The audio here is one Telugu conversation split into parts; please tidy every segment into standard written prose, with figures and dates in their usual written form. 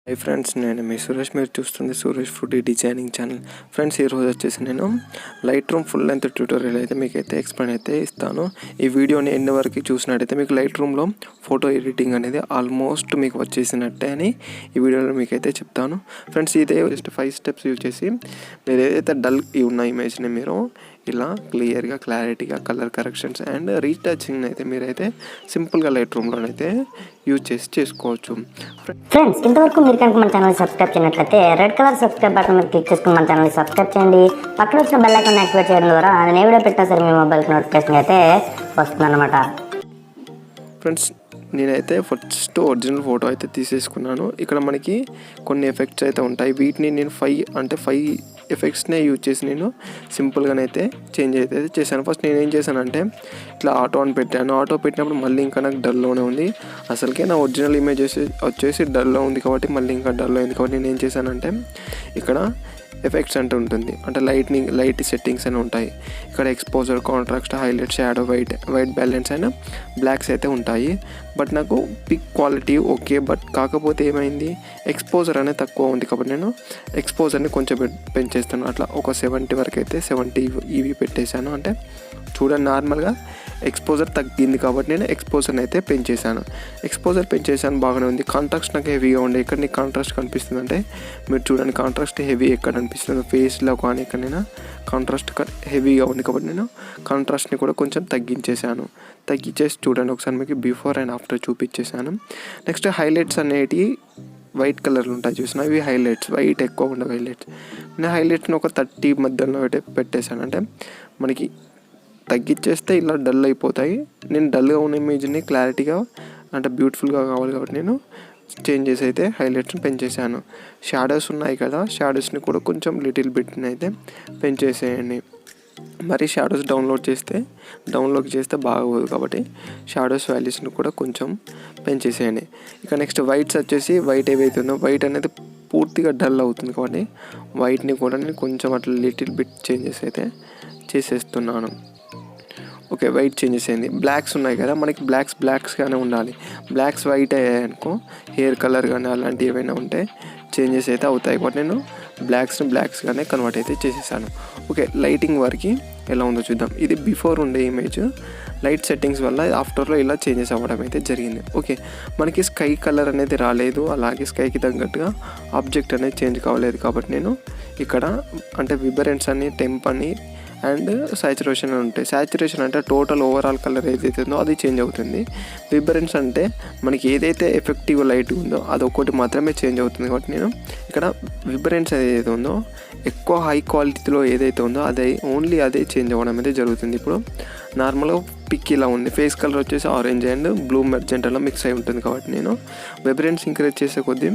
హై ఫ్రెండ్స్, నేను మీ సురేష్. మీరు చూస్తుంది SureshFruite డిజైనింగ్ ఛానల్. ఫ్రెండ్స్, ఈరోజు వచ్చేసి నేను light room full length tutorial అయితే మీకైతే ఎక్స్ప్లెయిన్ అయితే ఇస్తాను. ఈ వీడియోని ఎండ్ వరకు చూసినట్టయితే మీకు లైట్ రూమ్లో ఫోటో ఎడిటింగ్ అనేది ఆల్మోస్ట్ మీకు వచ్చేసినట్టే అని ఈ వీడియోలో మీకైతే చెప్తాను. ఫ్రెండ్స్, ఇదే జస్ట్ 5 స్టెప్స్ యూజ్ చేసి మీరు ఏదైతే డల్ ఉన్న ఇమేజ్ని మీరు ఇలా క్లియర్గా క్లారిటీగా కలర్ కరెక్షన్స్ అండ్ రీటచింగ్ అయితే మీరైతే సింపుల్గా లైట్ రూమ్లోనైతే యూజ్ చేసి చేసుకోవచ్చు. ఫ్రెండ్స్, ఇంతవరకు మీరు కనుక మన ఛానల్ సబ్స్క్రైబ్ చేయనట్లయితే రెడ్ కలర్ సబ్స్క్రైబ్ బటన్ మీద క్లిక్ చేసుకుని మన ఛానల్ సబ్స్క్రైబ్ చేయండి. పక్కన వచ్చిన బెల్ ఐకాన్ యాక్టివేట్ చేయడం ద్వారా నేను ఏ వీడియో పెట్టినా సరే మీ మొబైల్కి నోటిఫికేషన్ అయితే వస్తుందన్నమాట. ఫ్రెండ్స్, నేనైతే ఫస్ట్ ఒరిజినల్ ఫోటో అయితే తీసేసుకున్నాను. ఇక్కడ మనకి కొన్ని ఎఫెక్ట్స్ అయితే ఉంటాయి. వీటిని నేను 5 ఎఫెక్ట్స్నే యూజ్ చేసి నేను సింపుల్గానైతే చేంజ్ అయితే చేశాను. ఫస్ట్ నేను ఏం చేశానంటే ఇట్లా ఆటో అని పెట్టాను. ఆటో పెట్టినప్పుడు మళ్ళీ ఇంకా నాకు డల్లోనే ఉంది. అసలుకే నా ఒరిజినల్ ఇమేజ్ వచ్చేసి డల్లో ఉంది కాబట్టి మళ్ళీ ఇంకా డల్లో అయింది. కాబట్టి నేను ఏం చేశానంటే ఇక్కడ ఎఫెక్ట్స్ అంటే ఉంటుంది, అంటే లైట్ సెట్టింగ్స్ అని ఉంటాయి. ఇక్కడ exposure, contrast, highlight, shadow, white balance and blocks అయితే ఉంటాయి. బట్ నాకు పిక్ క్వాలిటీ ఓకే, బట్ కాకపోతే ఏమైంది, ఎక్స్పోజర్ అనేది తక్కువ ఉంది కాబట్టి నేను ఎక్స్పోజర్ని కొంచెం పెంచేస్తాను. అట్లా ఒక 70 వరకు అయితే 70 ఇవి పెట్టేశాను. అంటే చూడండి, నార్మల్గా ఎక్స్పోజర్ తగ్గింది కాబట్టి నేను ఎక్స్పోజర్ని అయితే పెంచేసాను. బాగానే ఉంది. కాంట్రాస్ట్ నాకు హెవీగా ఉండే. ఇక్కడ నీకు కాంట్రాస్ట్ కనిపిస్తుంది అంటే మీరు చూడండి, కాంట్రాస్ట్ హెవీ ఎక్కడ అనిపిస్తుంది, ఫేస్లో కానీ ఎక్కడైనా కాంట్రాస్ట్ హెవీగా ఉంది కాబట్టి నేను కాంట్రాస్ట్ని కూడా కొంచెం తగ్గించేసి చూడండి. ఒకసారి మీకు బిఫోర్ అండ్ ఆఫ్టర్ చూపించేసాను. నెక్స్ట్ హైలైట్స్ అనేటివి వైట్ కలర్లు ఉంటాయి చూసిన, ఇవి హైలైట్స్. వైట్ ఎక్కువ ఉండవు హైలైట్స్. నేను హైలైట్స్ని ఒక 30 మధ్యలో పెట్టేశాను. అంటే మనకి తగ్గించేస్తే ఇలా డల్ అయిపోతాయి. నేను డల్గా ఉన్న ఇమేజ్ని క్లారిటీగా అంటే బ్యూటిఫుల్గా కావాలి కాబట్టి నేను చేంజ్ చేసి అయితే హైలైట్స్ని పెంచేసాను. షాడోస్ ఉన్నాయి కదా, షాడోస్ని కూడా కొంచెం లిటిల్ బిట్ని అయితే పెంచేసేయండి. మరి షాడోస్ డౌన్లోడ్ చేస్తే బాగోదు కాబట్టి షాడోస్ వాల్యూస్ని కూడా కొంచెం పెంచేసేయండి. ఇక నెక్స్ట్ వైట్స్ వచ్చేసి వైట్ ఏవైతే ఉందో వైట్ అనేది పూర్తిగా డల్ అవుతుంది కాబట్టి వైట్ని కూడా నేను కొంచెం అట్లా లిటిల్ బిట్ చేంజెస్ అయితే చేసేస్తున్నాను. ఓకే, వైట్ చేంజెస్ అయింది. బ్లాక్స్ ఉన్నాయి కదా, మనకి బ్లాక్స్గానే ఉండాలి. బ్లాక్స్ వైట్ అయ్యాయనుకో హెయిర్ కలర్ కానీ అలాంటివి ఏమైనా ఉంటే చేంజెస్ అయితే అవుతాయి కాబట్టి నేను బ్లాక్స్గానే కన్వర్ట్ అయితే చేసేసాను. ఓకే, లైటింగ్ వరకు ఎలా ఉందో చూద్దాం. ఇది బిఫోర్ ఉండే ఇమేజ్, లైట్ సెట్టింగ్స్ వల్ల ఆఫ్టర్లో ఇలా చేంజెస్ అవ్వడం అయితే జరిగింది. ఓకే, మనకి స్కై కలర్ అనేది రాలేదు, అలాగే స్కైకి తగ్గట్టుగా ఆబ్జెక్ట్ అనేది చేంజ్ కావలేదు కాబట్టి నేను ఇక్కడ అంటే విబరెన్స్ అని, టెంప్ అని అండ్ సాచురేషన్ అని ఉంటాయి. సాచురేషన్ అంటే టోటల్ ఓవరాల్ కలర్ ఏదైతే ఉందో అది చేంజ్ అవుతుంది. విబరెన్స్ అంటే మనకి ఏదైతే ఎఫెక్టివ్ లైట్ ఉందో అది ఒక్కటి మాత్రమే చేంజ్ అవుతుంది కాబట్టి నేను ఇక్కడ విబరెన్స్ ఏదైతే ఉందో ఎక్కువ హై క్వాలిటీలో ఏదైతే ఉందో ఓన్లీ అదే చేంజ్ అవ్వడం అయితే జరుగుతుంది. ఇప్పుడు నార్మల్గా పిక్ ఇలా ఉంది, ఫేస్ కలర్ వచ్చేసి ఆరెంజ్ అండ్ బ్లూ మెర్జెంటలో మిక్స్ అయి ఉంటుంది కాబట్టి నేను విబరెన్స్ ఇంక్రీజ్ చేసే కొద్దీ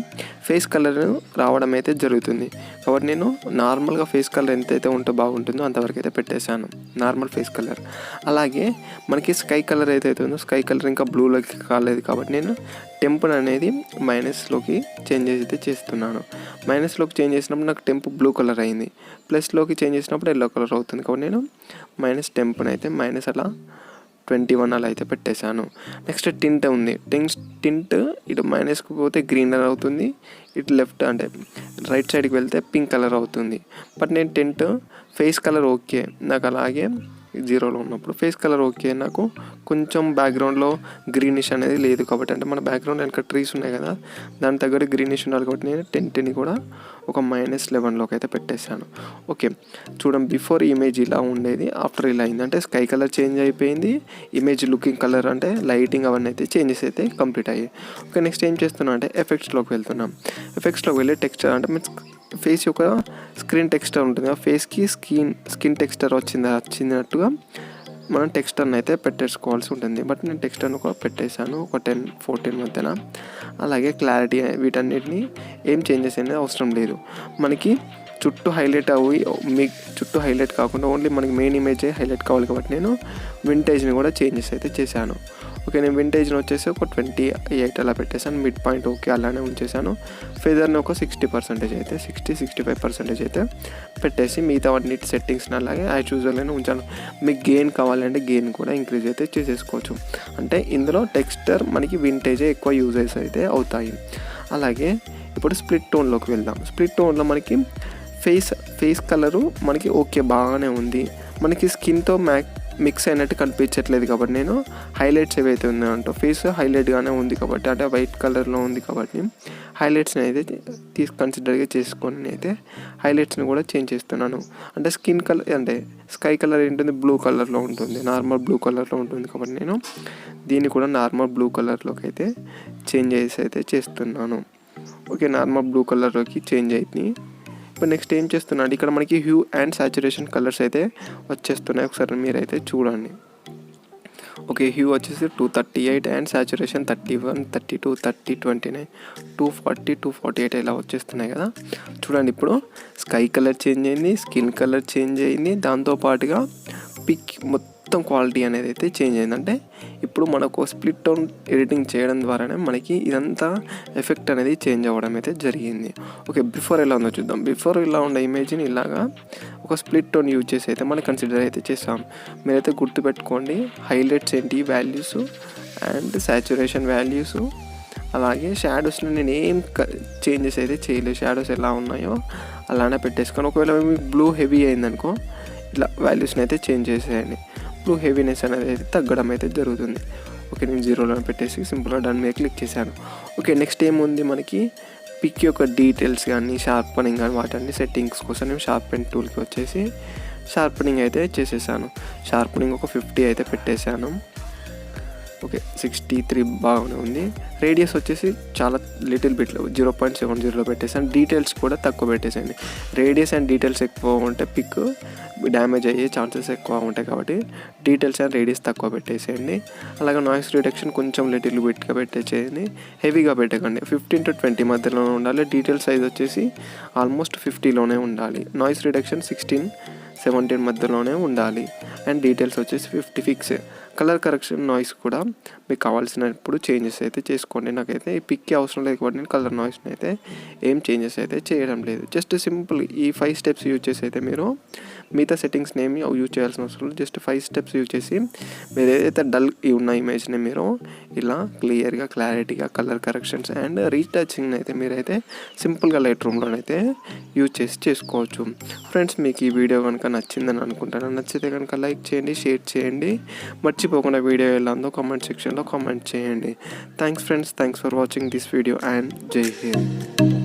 ఫేస్ కలర్ రావడం అయితే జరుగుతుంది. కాబట్టి నేను నార్మల్గా ఫేస్ కలర్ ఎంతైతే ఉంటే బాగుంటుందో అంతవరకు అయితే పెట్టేశాను, నార్మల్ ఫేస్ కలర్. అలాగే మనకి స్కై కలర్ ఏదైతే ఉందో స్కై కలర్ ఇంకా బ్లూలోకి కాలేదు కాబట్టి నేను టెంపుల్ అనేది మైనస్లోకి చేంజ్ అయితే చేస్తున్నాను. మైనస్లోకి చేంజ్ చేసినప్పుడు నాకు టెంప్ బ్లూ కలర్ అయింది, ప్లస్లోకి చేంజ్ చేసినప్పుడు ఎల్లో కలర్ అవుతుంది కాబట్టి నేను మైనస్ టెంప్ని అయితే మైనస్ అలా 21 అలా అయితే పెట్టేశాను. నెక్స్ట్ టింట్ ఉంది. టింట్ ఇటు మైనస్కి పోతే గ్రీన్ కలర్ అవుతుంది, ఇటు లెఫ్ట్ అంటే రైట్ సైడ్కి వెళ్తే పింక్ కలర్ అవుతుంది. బట్ నేను టింట్ ఫేస్ కలర్ ఓకే నాకు, అలాగే 0లో ఉన్నప్పుడు ఫేస్ కలర్ ఓకే నాకు, కొంచెం బ్యాక్గ్రౌండ్లో గ్రీనిష్ అనేది లేదు కాబట్టి, అంటే మన బ్యాక్గ్రౌండ్ వెనక ట్రీస్ ఉన్నాయి కదా దాని తగ్గట్టు గ్రీనిష్ ఉండాలి కాబట్టి నేను టెంట్ని కూడా ఒక -11లోకి అయితే పెట్టేశాను. ఓకే, చూడండి, బిఫోర్ ఇమేజ్ ఇలా ఉండేది, ఆఫ్టర్ ఇలా అయింది. అంటే స్కై కలర్ చేంజ్ అయిపోయింది, ఇమేజ్ లుకింగ్ కలర్ అంటే లైటింగ్ అవన్నీ అయితే చేంజెస్ అయితే కంప్లీట్ అయ్యాయి. ఓకే, నెక్స్ట్ ఏం చేస్తున్నాం అంటే ఎఫెక్ట్స్లోకి వెళ్తున్నాం. ఎఫెక్ట్స్లోకి వెళ్ళి టెక్స్చర్ అంటే మీన్స్ ఫేస్ యొక్క స్క్రీన్ టెక్స్చర్ ఉంటుంది, ఆ ఫేస్కి స్కిన్ టెక్స్చర్ వచ్చినట్టుగా మనం టెక్స్చర్ని అయితే పెట్టేసుకోవాల్సి ఉంటుంది. బట్ నేను టెక్స్చర్ని కూడా పెట్టేశాను ఒక 10-14 మధ్యన. అలాగే క్లారిటీ వీటన్నిటిని ఏం చేంజెస్ అనేది అవసరం లేదు. మనకి చుట్టూ హైలైట్ చుట్టూ హైలైట్ కాకుండా ఓన్లీ మనకి మెయిన్ ఇమేజే హైలైట్ కావాలి కాబట్టి నేను వింటేజ్ని కూడా చేంజెస్ అయితే చేశాను. ఓకే, నేను వింటేజ్ని వచ్చేసి ఒక 28 అలా పెట్టేశాను. మిడ్ పాయింట్ ఓకే అలానే ఉంచేసాను. ఫెదర్ని ఒక 60% అయితే 60-65% అయితే పెట్టేసి మిగతా అన్నిటి సెట్టింగ్స్ని అలాగే యాజ్ యూజువల్గానే ఉంచాను. మీకు గెయిన్ కావాలంటే గెయిన్ కూడా ఇంక్రీజ్ అయితే చేసేసుకోవచ్చు. అంటే ఇందులో టెక్స్చర్ మనకి వింటేజే ఎక్కువ యూజెస్ అయితే అవుతాయి. అలాగే ఇప్పుడు స్ప్లిట్ టోన్లోకి వెళ్దాం. స్ప్లిట్ టోన్లో మనకి ఫేస్ కలరు మనకి ఓకే బాగానే ఉంది. మనకి స్కిన్తో మిక్స్ అయినట్టు కనిపించట్లేదు కాబట్టి నేను హైలైట్స్ ఏవైతే ఉన్నాయంటో ఫేస్ హైలైట్గానే ఉంది కాబట్టి, అంటే వైట్ కలర్లో ఉంది కాబట్టి హైలైట్స్ని అయితే కన్సిడర్గా చేసుకొని అయితే హైలైట్స్ని కూడా చేంజ్ చేస్తున్నాను. అంటే స్కిన్ కలర్ అంటే స్కై కలర్ ఏంటుంది, బ్లూ కలర్లో ఉంటుంది, నార్మల్ బ్లూ కలర్లో ఉంటుంది కాబట్టి నేను దీన్ని కూడా నార్మల్ బ్లూ కలర్లోకి అయితే చేంజ్ చేసి అయితే చేస్తున్నాను. ఓకే, నార్మల్ బ్లూ కలర్లోకి చేంజ్ అవుతుంది. ఇప్పుడు నెక్స్ట్ ఏం చేస్తున్నాను, ఇక్కడ మనకి హ్యూ అండ్ సాచురేషన్ కలర్స్ అయితే వచ్చేస్తున్నాయి. ఒకసారి మీరైతే చూడండి. ఓకే, హ్యూ వచ్చేసి 238 అండ్ సాచురేషన్ 31, 32, 30, 29, 240, 248 ఇలా వచ్చేస్తున్నాయి కదా. చూడండి, ఇప్పుడు స్కై కలర్ చేంజ్ అయింది, స్కిన్ కలర్ చేంజ్ అయింది, దాంతోపాటుగా పిక్ మొత్తం క్వాలిటీ అనేది అయితే చేంజ్ అయింది. అంటే ఇప్పుడు మనకు స్ప్లిట్ టోన్ ఎడిటింగ్ చేయడం ద్వారానే మనకి ఇదంతా ఎఫెక్ట్ అనేది చేంజ్ అవ్వడం అయితే జరిగింది. ఓకే, బిఫోర్ ఎలా ఉందో చూద్దాం. బిఫోర్ ఇలా ఉండే ఇమేజ్ని ఇలాగా ఒక స్ప్లిట్ టోన్ యూజ్ చేసి అయితే మనం కన్సిడర్ అయితే చేస్తాం. మీరైతే గుర్తుపెట్టుకోండి, హైలైట్స్ ఏంటి వాల్యూస్ అండ్ సాచురేషన్ వాల్యూస్, అలాగే షాడోస్ని నేను ఏం చేంజెస్ అయితే చేయలేదు. షాడోస్ ఎలా ఉన్నాయో అలానే పెట్టేసుకొని, ఒకవేళ మీకు బ్లూ హెవీ అయిందనుకో ఇలా వాల్యూస్ని అయితే చేంజ్ చేసేయండి. బ్లూ హెవీనెస్ అనేది అయితే తగ్గడం అయితే జరుగుతుంది. ఓకే, నేను 0లో పెట్టేసి సింపుల్గా డన్ మీద క్లిక్ చేశాను. ఓకే, నెక్స్ట్ ఏముంది, మనకి పిక్ యొక్క డీటెయిల్స్ కానీ షార్పనింగ్ కానీ వాటన్ని సెట్టింగ్స్ కోసం నేను షార్పెన్ టూల్కి వచ్చేసి షార్పనింగ్ అయితే చేసేసాను. షార్పనింగ్ ఒక 50 అయితే పెట్టేశాను. ఓకే, 63 బాగానే ఉంది. రేడియస్ వచ్చేసి చాలా లిటిల్ బిట్లో 0.70లో పెట్టేసాను. డీటెయిల్స్ కూడా తక్కువ పెట్టేసాను. రేడియస్ అండ్ డీటెయిల్స్ ఎక్కువ ఉంటే పిక్ డ్యామేజ్ అయ్యే ఛాన్సెస్ ఎక్కువ ఉంటాయి కాబట్టి డీటెయిల్స్ అండ్ రేడియస్ తక్కువ పెట్టేసేయండి. అలాగే నాయిస్ రిడక్షన్ కొంచెం లిటిల్ బిట్గా పెట్టేసేయండి, హెవీగా పెట్టకండి. 15 to 20 మధ్యలోనే ఉండాలి. డీటెయిల్ సైజ్ వచ్చేసి ఆల్మోస్ట్ 50లోనే ఉండాలి. నాయిస్ రిడక్షన్ 16-17 మధ్యలోనే ఉండాలి. అండ్ డీటెయిల్స్ వచ్చేసి 50 ఫిక్స్. కలర్ కరెక్షన్ నాయిస్ కూడా మీకు కావాల్సినప్పుడు చేంజెస్ అయితే చేసుకోండి. నాకైతే ఈ పిక్కి అవసరం లేదు కాబట్టి నేను కలర్ నాయిస్ని అయితే ఏం చేంజెస్ అయితే చేయడం లేదు. జస్ట్ సింపుల్ ఈ 5 స్టెప్స్ యూజ్ చేసి అయితే మీరు మిగతా సెట్టింగ్స్ని ఏమి యూజ్ చేయాల్సిన అవసరం లేదు. జస్ట్ 5 స్టెప్స్ యూజ్ చేసి మీరు ఏదైతే డల్ ఉన్న ఇమేజ్ని మీరు ఇలా క్లియర్గా క్లారిటీగా కలర్ కరెక్షన్స్ అండ్ రీటచింగ్ అయితే మీరైతే సింపుల్గా లైట్ రూమ్లోనైతే యూజ్ చేసి చేసుకోవచ్చు. ఫ్రెండ్స్, మీకు ఈ వీడియో కనుక నచ్చిందని అనుకుంటాను. నచ్చితే కనుక లైక్ చేయండి, షేర్ చేయండి. మర్చిపోకుండా వీడియో ఎలా ఉందో కామెంట్ సెక్షన్లో కామెంట్ చేయండి. Thanks friends, thanks for watching this video and జై హింద్.